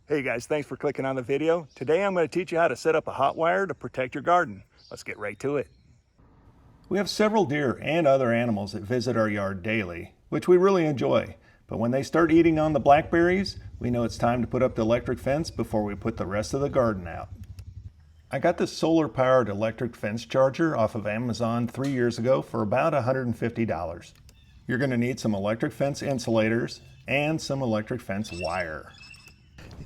Hey guys, thanks for clicking on the video. Today I'm going to teach you how to set up a hot wire to protect your garden. Let's get right to it. We have several deer and other animals that visit our yard daily, which we really enjoy. But when they start eating on the blackberries, we know it's time to put up the electric fence before we put the rest of the garden out. I got this solar-powered electric fence charger off of Amazon 3 years ago for about $150. You're going to need some electric fence insulators and some electric fence wire.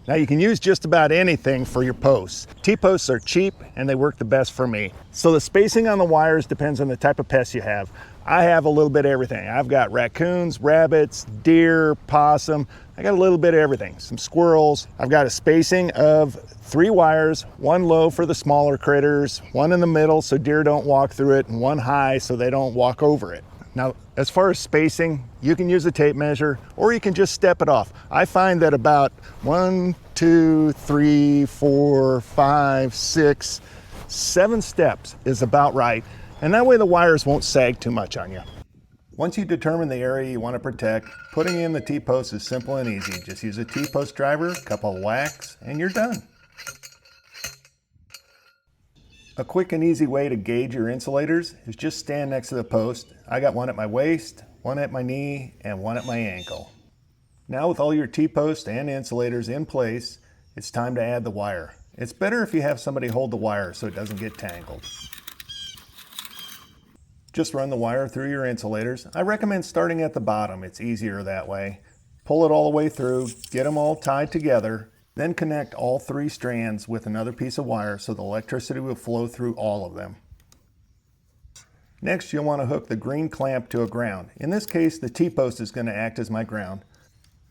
Now you can use just about anything for your posts. T-posts are cheap and they work the best for me. So the spacing on the wires depends on the type of pests you have. I have a little bit of everything. I've got raccoons, rabbits, deer, possum. I got a little bit of everything. Some squirrels. I've got a spacing of 3 wires, 1 low for the smaller critters, 1 in the middle so deer don't walk through it, and 1 high so they don't walk over it. Now, as far as spacing, you can use a tape measure or you can just step it off. I find that about 1, 2, 3, 4, 5, 6, 7 steps is about right. And that way the wires won't sag too much on you. Once you determine the area you want to protect, putting in the T-post is simple and easy. Just use a T-post driver, a couple of whacks, and you're done. A quick and easy way to gauge your insulators is just stand next to the post. I got 1 at my waist, 1 at my knee, and 1 at my ankle. Now with all your T-posts and insulators in place, it's time to add the wire. It's better if you have somebody hold the wire so it doesn't get tangled. Just run the wire through your insulators. I recommend starting at the bottom. It's easier that way. Pull it all the way through, get them all tied together, then connect all 3 strands with another piece of wire so the electricity will flow through all of them. Next, you'll want to hook the green clamp to a ground. In this case, the T-post is going to act as my ground.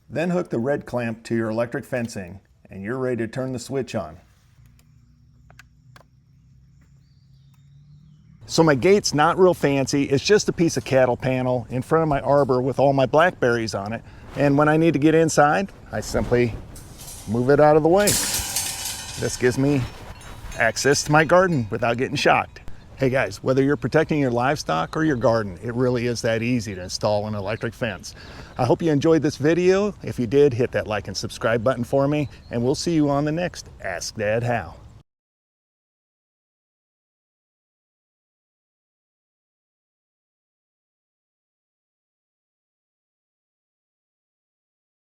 Then hook the red clamp to your electric fencing, and you're ready to turn the switch on. So my gate's not real fancy. It's just a piece of cattle panel in front of my arbor with all my blackberries on it. And when I need to get inside, I simply move it out of the way. This gives me access to my garden without getting shocked. Hey guys, whether you're protecting your livestock or your garden, it really is that easy to install an electric fence. I hope you enjoyed this video. If you did, hit that like and subscribe button for me, and we'll see you on the next Ask Dad How.